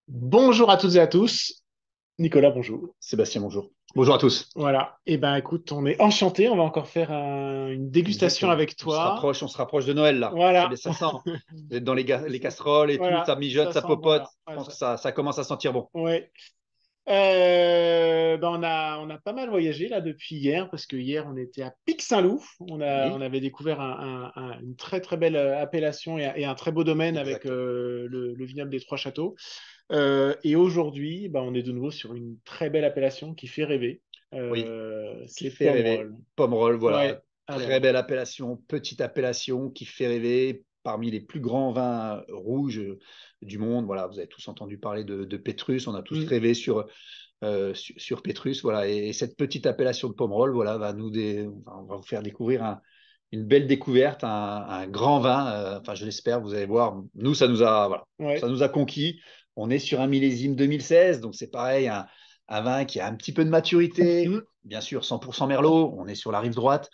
Bonjour à toutes et à tous. Nicolas, bonjour. Sébastien, bonjour. Bonjour à tous. Voilà. Eh ben, écoute, on est enchanté. On va encore faire une dégustation Exactement. avec toi. On se rapproche de Noël là. Ça, Voilà. ça sent. Vous êtes dans les casseroles et tout, ça Voilà. mijote, Ça ça sent bon popote. là. Je Ouais, pense que ça commence à sentir bon. ouais. Ben, on a pas mal voyagé là depuis hier parce que hier on était à Pic-Saint-Loup. On Oui, avait découvert une très très belle appellation et un très beau domaine avec exactement. le vignoble des Trois Châteaux. Et aujourd'hui, ben, on est de nouveau sur une très belle appellation qui fait rêver. Oui, qui C'est fait rêver. Pomerol. Pomerol, voilà. Ouais, Très alors. belle appellation, petite appellation qui fait rêver parmi les plus grands vins rouges du monde. Voilà, vous avez tous entendu parler de Pétrus. On a tous Hmm. rêvé sur Pétrus. Voilà. Et cette petite appellation de Pomerol, voilà, on va vous faire découvrir une belle découverte, un grand vin. Enfin, je l'espère, vous allez voir. Nous, voilà, ça Ouais. nous a conquis. On est sur un millésime 2016, donc c'est pareil, un vin qui a un petit peu de maturité. Hmm. Bien sûr, 100% Merlot, on est sur la rive droite.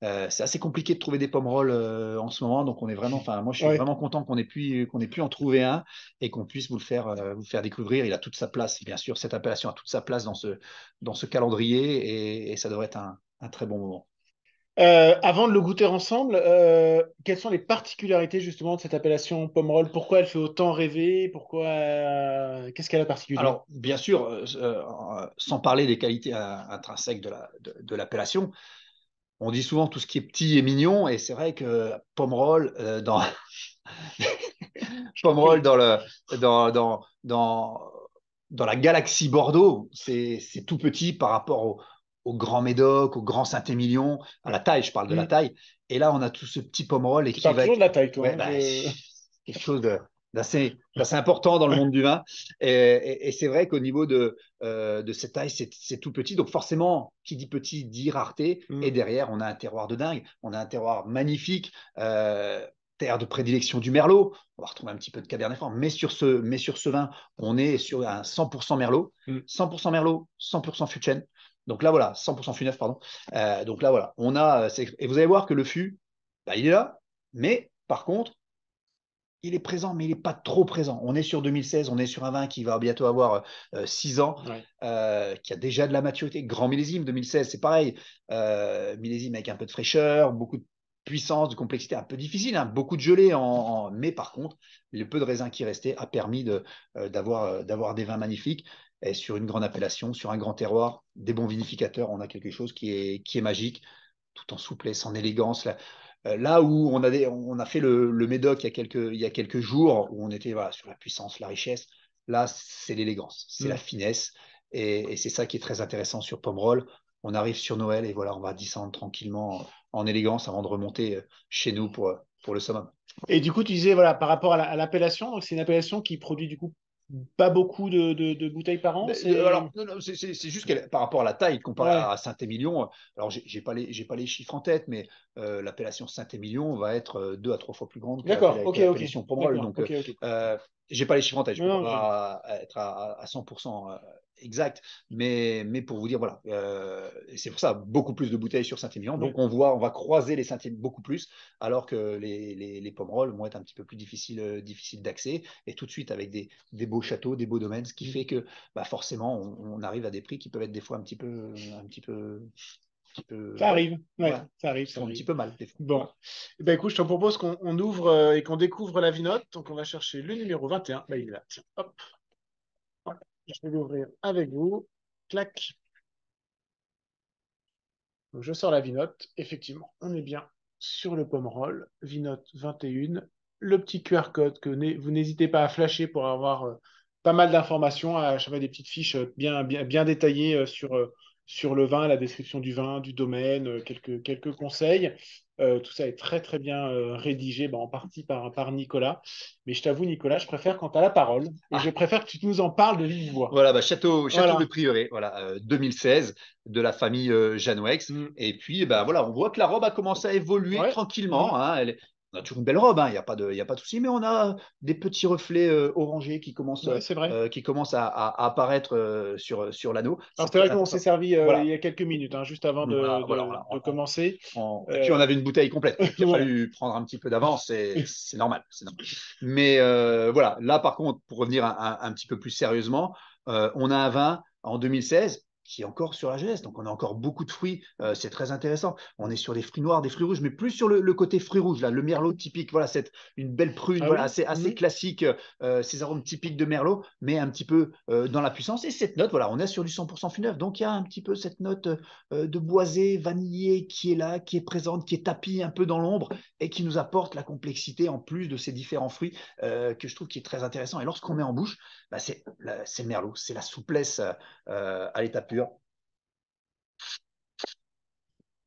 C'est assez compliqué de trouver des pommerolles en ce moment, donc on est vraiment, enfin, moi je suis Ouais. vraiment content qu'on ait pu en trouver un et qu'on puisse vous le faire découvrir. Il a toute sa place, bien sûr, cette appellation a toute sa place dans ce calendrier et ça devrait être un très bon moment. Avant de le goûter ensemble, quelles sont les particularités justement de cette appellation Pomerol? Pourquoi elle fait autant rêver? Pourquoi, qu'est-ce qu'elle a de particulier? Alors, bien sûr, sans parler des qualités intrinsèques de l'appellation, on dit souvent tout ce qui est petit et mignon, et c'est vrai que Pomerol, Pomerol dans la galaxie Bordeaux, c'est tout petit par rapport au Grand Médoc, au Grand Saint-Émilion, à la taille, je parle de la Hmm. taille. Et là, on a tout ce petit Pomerol et Tu qui parles va toujours être de la taille, toi, ouais, hein, bah, quelque chose d'assez important dans le monde du vin. Et c'est vrai qu'au niveau de cette taille, c'est tout petit. Donc forcément, qui dit petit dit rareté. Et Hmm. derrière, on a un terroir de dingue. On a un terroir magnifique. Terre de prédilection du Merlot. On va retrouver un petit peu de Cabernet Franc, mais sur ce vin, on est sur un 100% Merlot, Hmm. 100% Merlot, 100% fût de chêne. Donc là, voilà, 100% fût neuf, pardon. Donc là, voilà, et vous allez voir que le fût, bah, il est là, mais par contre, il est présent, mais il n'est pas trop présent. On est sur 2016, on est sur un vin qui va bientôt avoir 6 ans, Ouais. qui a déjà de la maturité. Grand millésime 2016, c'est pareil. Millésime avec un peu de fraîcheur, beaucoup de puissance, de complexité, un peu difficile, hein, beaucoup de gelée, mais par contre, le peu de raisin qui restait a permis d'avoir des vins magnifiques. Et sur une grande appellation, sur un grand terroir, des bons vinificateurs, on a quelque chose qui est magique, tout en souplesse, en élégance. Là où on a fait le Médoc il y a quelques jours, où on était voilà, sur la puissance, la richesse, là, c'est l'élégance, c'est la Hmm. finesse. Et c'est ça qui est très intéressant sur Pomerol. On arrive sur Noël et voilà, on va descendre tranquillement en élégance avant de remonter chez nous pour le summum. Et du coup, tu disais, voilà, par rapport à l'appellation, donc c'est une appellation qui produit du coup pas beaucoup de bouteilles par an. C'est. Alors, non, non, c'est juste par rapport à la taille, comparé Ouais. à Saint-Émilion, alors j'ai pas les chiffres en tête, mais l'appellation Saint-Émilion va être 2 à 3 fois plus grande que D'accord, ok, ok. l'appellation Pomerol. D'accord, Donc, ok, ok. j'ai pas les chiffres en tête, je Non, peux non, mais. pas être à 100% exact, mais pour vous dire, voilà, et c'est pour ça, beaucoup plus de bouteilles sur Saint-Émilion. Ouais. Donc, on va croiser les Saint-Émilion beaucoup plus, alors que les Pomerol vont être un petit peu plus difficiles d'accès, et tout de suite avec des beaux châteaux, des beaux domaines, ce qui Hmm. fait que bah forcément, on arrive à des prix qui peuvent être des fois un petit peu, Ça ouais, arrive, ouais, ouais, ça arrive, qui ça font un petit arrive. peu mal des fois. Bon, Voilà. eh ben, écoute, je te propose qu'on ouvre et qu'on découvre la vinote. Donc, on va chercher le numéro 21. Bah, il est là. Tiens, hop, voilà. Je vais l'ouvrir avec vous. Clac. Donc, je sors la vinote. Effectivement, on est bien sur le Pomerol. Vinote 21. Le petit QR code que vous n'hésitez pas à flasher pour avoir pas mal d'informations. À chaque fois, des petites fiches bien, bien, bien détaillées sur le vin, la description du vin, du domaine, quelques conseils. Tout ça est très, très bien rédigé, bah, en partie par Nicolas. Mais je t'avoue, Nicolas, je préfère quand tu as la parole et je Ah, préfère que tu nous en parles de vive voix. voilà, bah, Château Le Voilà. Prieuré, voilà, 2016, de la famille Janouex. Mm. Et puis, bah, voilà, on voit que la robe a commencé à évoluer Ouais. Mm. tranquillement, hein. on a toujours une belle robe, hein, il y a pas de souci, mais on a des petits reflets orangés Ouais, c'est vrai. qui commencent à apparaître sur l'anneau. Alors, C'est c'est très vrai qu'on s'est intéressant. servi il Voilà. y a quelques minutes, hein, juste avant Voilà, voilà, voilà. de commencer. Et puis on Euh, avait une bouteille complète, donc il a voilà. fallu prendre un petit peu d'avance, c'est normal, c'est normal. Mais voilà, là par contre, pour revenir un petit peu plus sérieusement, on a un vin en 2016 qui est encore sur la jeunesse, donc on a encore beaucoup de fruits, c'est très intéressant. On est sur des fruits noirs, des fruits rouges, mais plus sur le côté fruits rouges, là, le merlot typique, voilà, une belle prune, Ah voilà, oui? assez classique, ces arômes typiques de merlot, mais un petit peu dans la puissance. Et cette note, voilà, on est sur du 100% fruit neuf, donc il y a un petit peu cette note de boisé, vanillé qui est là, qui est présente, qui est tapie un peu dans l'ombre et qui nous apporte la complexité en plus de ces différents fruits que je trouve qui est très intéressant. Et lorsqu'on met en bouche, bah, c'est le merlot, c'est la souplesse à l'état pur,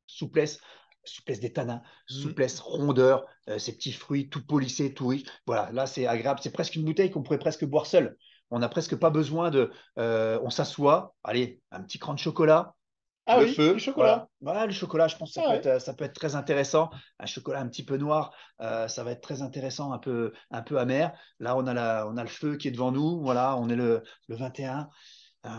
souplesse, souplesse des tanins, Mhm. souplesse, rondeur, ces petits fruits tout polissés, tout riches. Voilà, là c'est agréable, c'est presque une bouteille qu'on pourrait presque boire seul. On n'a presque pas besoin on s'assoit, allez, un petit cran de chocolat, Ah le oui, du feu, chocolat. voilà. Voilà, le chocolat, je pense que Ah ouais. ça peut être très intéressant. Un chocolat un petit peu noir, ça va être très intéressant, un peu amer. Là, on a le feu qui est devant nous. Voilà, on est le 21.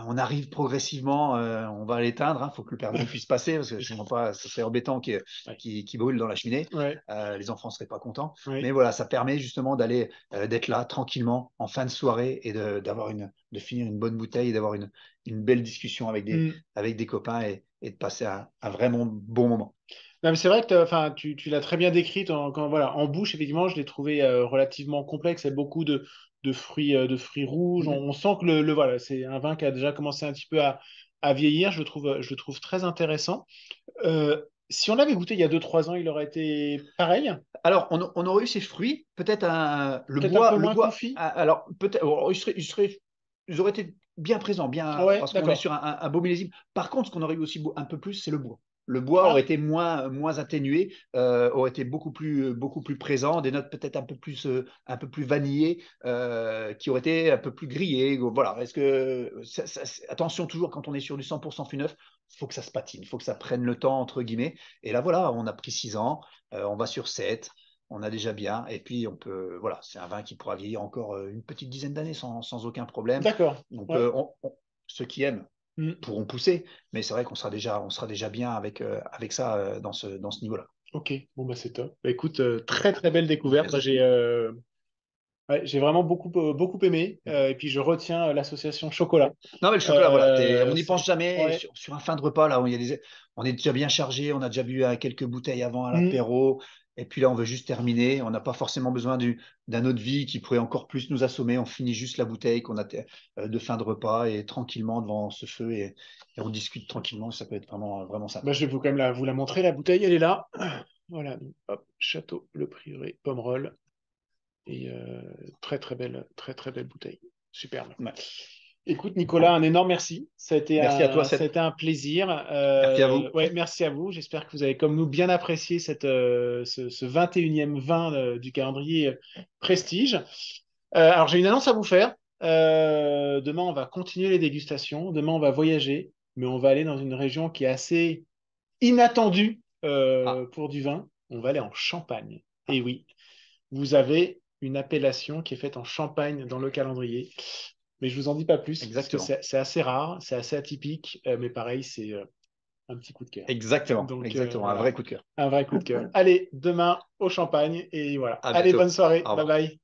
On arrive progressivement, on va l'éteindre. Il faut que le Père Noël puisse passer parce que sinon pas, ça serait embêtant Ouais. qu'il brûle dans la cheminée. Ouais. Les enfants ne seraient pas contents. Mais Oui. voilà, ça permet justement d'être là tranquillement en fin de soirée et de finir une bonne bouteille et d'avoir une belle discussion Hmm. avec des copains et de passer un vraiment bon moment. Non, mais c'est vrai que enfin, tu l'as très bien décrite voilà, en bouche, effectivement, je l'ai trouvé relativement complexe. Il y a beaucoup de fruits rouges. Mhm. On sent que voilà, c'est un vin qui a déjà commencé un petit peu à vieillir. Je le trouve très intéressant. Si on l'avait goûté il y a 2 3 ans, il aurait été pareil, Alors, on aurait eu ces fruits, peut-être peut-être un peu le moins bois. confit. Alors, peut-être, oh, ils auraient été bien présents, Ouais, parce qu'on est d'accord. sur un beau millésime. Par contre, ce qu'on aurait eu aussi un peu plus, c'est le bois. Le bois aurait Ah, été moins atténué, aurait été beaucoup plus présent, des notes peut-être un peu plus vanillées, qui auraient été un peu plus grillées. Voilà. Est-ce que attention toujours quand on est sur du 100% fût neuf, il faut que ça se patine, il faut que ça prenne le temps entre guillemets. Et là voilà, on a pris 6 ans. On va sur 7, on a déjà bien. Et puis, voilà, c'est un vin qui pourra vieillir encore une petite dizaine d'années sans aucun problème. d'accord. Donc, Ouais. ceux qui aiment Hmm. pourront pousser, mais c'est vrai on sera déjà bien avec ça dans ce niveau-là. Ok, bon bah c'est top. Bah, écoute, très très belle découverte. Moi, Yes. j'ai vraiment beaucoup aimé. Et puis je retiens l'association chocolat. Non, mais le chocolat, voilà, on n'y pense C'est jamais. ouais. Sur un fin de repas, là, où on est déjà bien chargé, on a déjà bu quelques bouteilles avant à Hmm. l'apéro, et puis là, on veut juste terminer. On n'a pas forcément besoin d'un autre vie qui pourrait encore plus nous assommer. On finit juste la bouteille de fin de repas et tranquillement devant ce feu et on discute tranquillement. Ça peut être vraiment Bah, sympa. je vais quand même vous la montrer. La bouteille, elle est là. Voilà. Donc, hop, Château Le Prieuré, Pomerol. Et très très belle bouteille. Superbe. Ouais. Écoute, Nicolas, un énorme merci. Merci à toi, Ça a Seth. été un plaisir. Merci à vous. Ouais, merci à vous. J'espère que vous avez, comme nous, bien apprécié ce 21e vin du calendrier Prestige. Alors, j'ai une annonce à vous faire. Demain, on va continuer les dégustations. Demain, on va voyager, mais on va aller dans une région qui est assez inattendue Ah, pour du vin. On va aller en Champagne. Et ah, oui, vous avez une appellation qui est faite en Champagne dans le calendrier. Mais je vous en dis pas plus parce que exactement. c'est assez rare, c'est assez atypique, mais pareil, c'est un petit coup de cœur. Exactement. Donc Exactement. Un voilà, vrai coup de cœur. un vrai coup de cœur. Allez, demain au Champagne et voilà. À Allez, bonne bientôt. soirée, Au bye revoir. bye.